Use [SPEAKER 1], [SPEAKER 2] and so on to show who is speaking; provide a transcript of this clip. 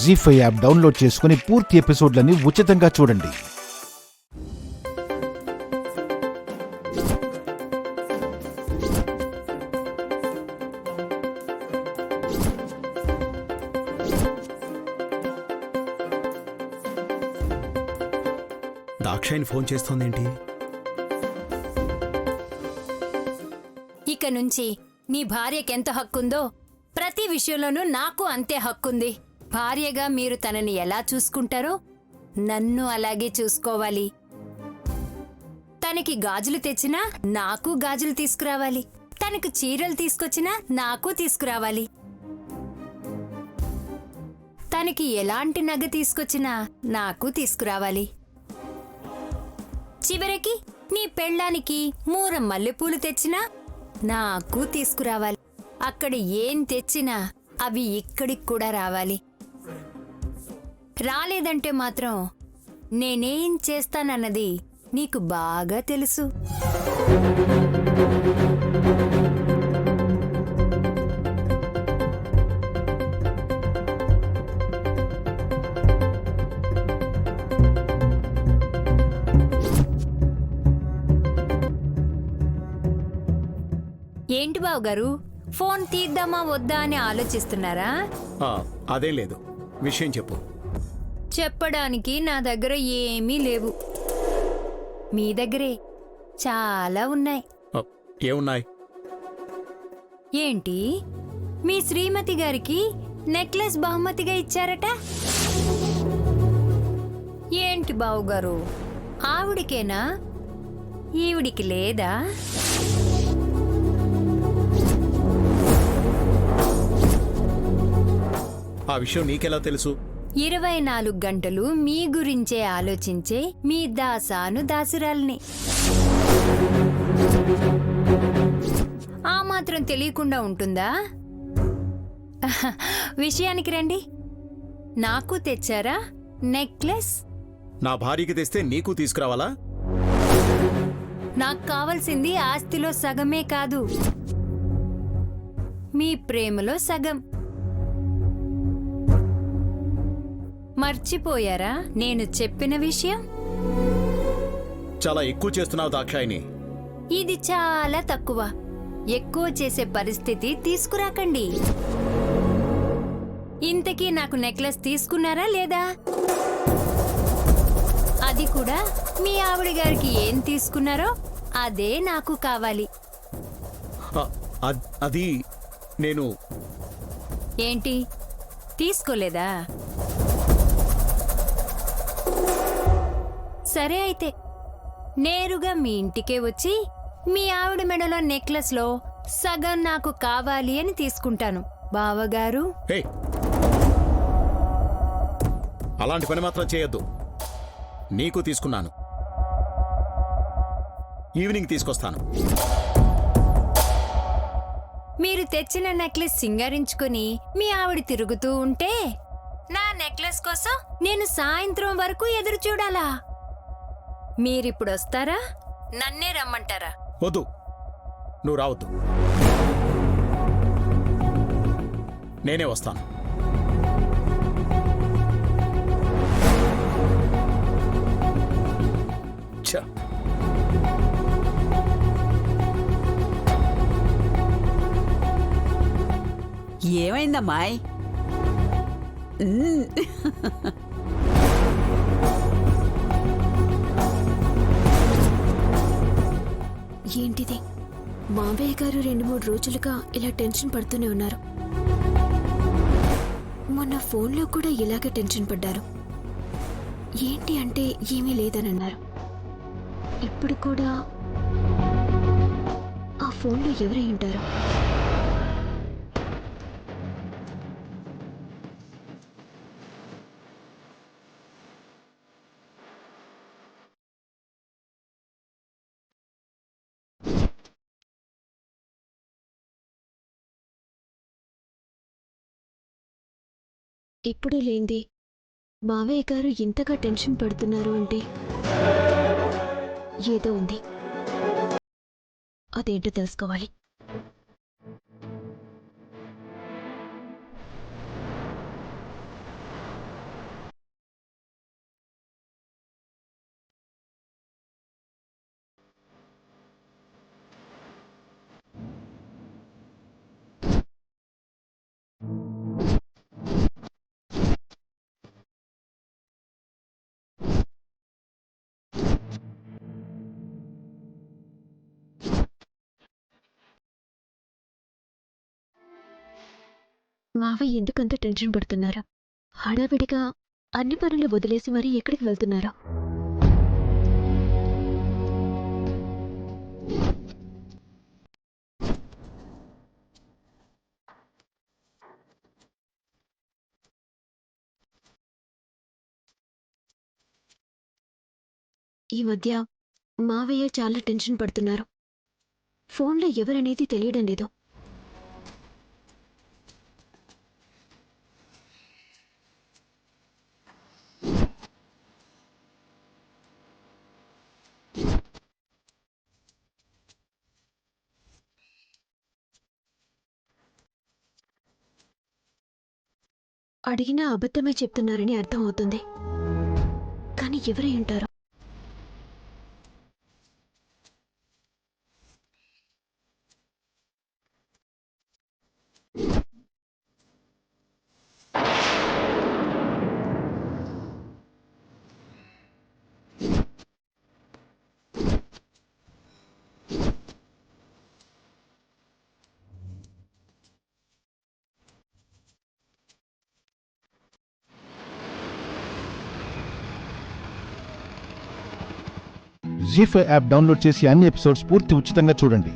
[SPEAKER 1] జీ5 app download చేసుకుని పూర్తి ఎపిసోడ్లని ఉచితంగా చూడండి.
[SPEAKER 2] దాక్షాయిని ఫోన్ చేస్తోందేంటి?
[SPEAKER 3] ఇక నుంచి నీ భార్యకెంత హక్కుందో ప్రతి విషయంలోనూ నాకు అంతే హక్కుంది. భార్యగా మీరు తనని ఎలా చూసుకుంటారో నన్ను అలాగే చూసుకోవాలి. తనకి గాజులు తెచ్చినా నాకు గాజులు తీసుకురావాలి. తనకు చీరలు తీసుకొచ్చినా నాకు తీసుకురావాలి. తనకి ఎలాంటి నగ తీసుకొచ్చినా నాకు తీసుకురావాలి. చివరికి నీ పెళ్ళానికి మూర మల్లెపూలు తెచ్చినా నాకు తీసుకురావాలి. అక్కడ ఏం తెచ్చినా అవి ఇక్కడికి కూడా రావాలి. రాలేదంటే మాత్రం నేనేం చేస్తానన్నది నీకు బాగా తెలుసు. ఏంటి బావగారు, ఫోన్ తీద్దామా వద్దా అని ఆలోచిస్తున్నారా?
[SPEAKER 2] అదేం లేదు, విషయం చెప్పు.
[SPEAKER 3] చెప్పడానికి నా దగ్గర ఏమీ లేవు. మీ దగ్గరే చాలా ఉన్నాయి.
[SPEAKER 2] ఏమున్నాయి?
[SPEAKER 3] ఏంటి, మీ శ్రీమతి గారికి నెక్లెస్ బహుమతిగా ఇచ్చారట. ఏంటి బావుగారు, ఆవిడికేనా, ఈవిడికి లేదా?
[SPEAKER 2] ఆ విషయం నీకెలా తెలుసు?
[SPEAKER 3] 24 గంటలు మీ గురించే ఆలోచించే మీ దాసాను దాసురాల్ని. ఆ మాత్రం తెలియకుండా ఉంటుందా? విషయానికి రండి. నాకు తెచ్చారా నెక్లెస్?
[SPEAKER 2] నా భార్యకి తెస్తే నీకు తీసుకురావాలా?
[SPEAKER 3] నాకు కావలసింది ఆస్తిలో సగమే కాదు, మీ ప్రేమలో సగం. మర్చిపోయారా నేను చెప్పిన విషయం?
[SPEAKER 2] చాలా ఎక్కువ చేస్తున్నావు దాక్షాయిని.
[SPEAKER 3] ఇది చాలా తక్కువ. ఎక్కువ చేసే పరిస్థితి తీసుకురాకండి. ఇంతకీ నాకు నెక్లెస్ తీసుకున్నారా లేదా? అది కూడా మీ ఆవిడ గారికి ఏం తీసుకున్నారో అదే నాకు కావాలి.
[SPEAKER 2] అది నేను...
[SPEAKER 3] ఏంటి, తీసుకోలేదా? సరే అయితే నేరుగా మీ ఇంటికే వచ్చి మీ ఆవిడ మెడలో నెక్లెస్లో సగం నాకు కావాలి అని తీసుకుంటాను. బావగారు,
[SPEAKER 2] అలాంటి పని మాత్రం చేయొద్దు. నీకు తీసుకున్నాను, ఈవినింగ్ తీసుకొస్తాను.
[SPEAKER 3] మీరు తెచ్చిన నెక్లెస్ సింగారించుకుని మీ ఆవిడ తిరుగుతూ ఉంటే నా నెక్లెస్ కోసం నేను సాయంత్రం వరకు ఎదురు చూడాలా? మీరిప్పుడు వస్తారా, నన్నే రమ్మంటారా?
[SPEAKER 2] వద్దు, నువ్వు రావద్దు, నేనే వస్తాను.
[SPEAKER 4] ఏమైందమ్మాయ్?
[SPEAKER 5] ఏంటిది, మావయ్య గారు 2-3 రోజులుగా ఇలా టెన్షన్ పడుతూనే ఉన్నారు. మొన్న ఫోన్లో కూడా ఇలాగే టెన్షన్ పడ్డారు. ఏంటి అంటే ఏమీ లేదని అన్నారు. ఇప్పుడు కూడా ఆ ఫోన్లో ఎవరై ఉంటారు? ఇప్పుడు లేంది మావయ్య గారు ఇంతగా టెన్షన్ పడుతున్నారు అంటే ఏదో ఉంది. అదేంటో తెలుసుకోవాలి. మావయ్య ఎందుకంత టెన్షన్ పడుతున్నారు? హడావిడిగా అన్ని పనులు వదిలేసి మరీ ఎక్కడికి వెళ్తున్నారు? ఈ మధ్య మావయ్య చాలా టెన్షన్ పడుతున్నారు. ఫోన్లో ఎవరనేది తెలియడం లేదు. అడిగినా అబద్ధమే చెప్తున్నారని అర్థం అవుతుంది. కానీ ఎవరై ఉంటారు?
[SPEAKER 1] జీ5 యాప్ డౌన్లోడ్ చేసి అన్ని ఎపిసోడ్స్ పూర్తి ఉచితంగా చూడండి.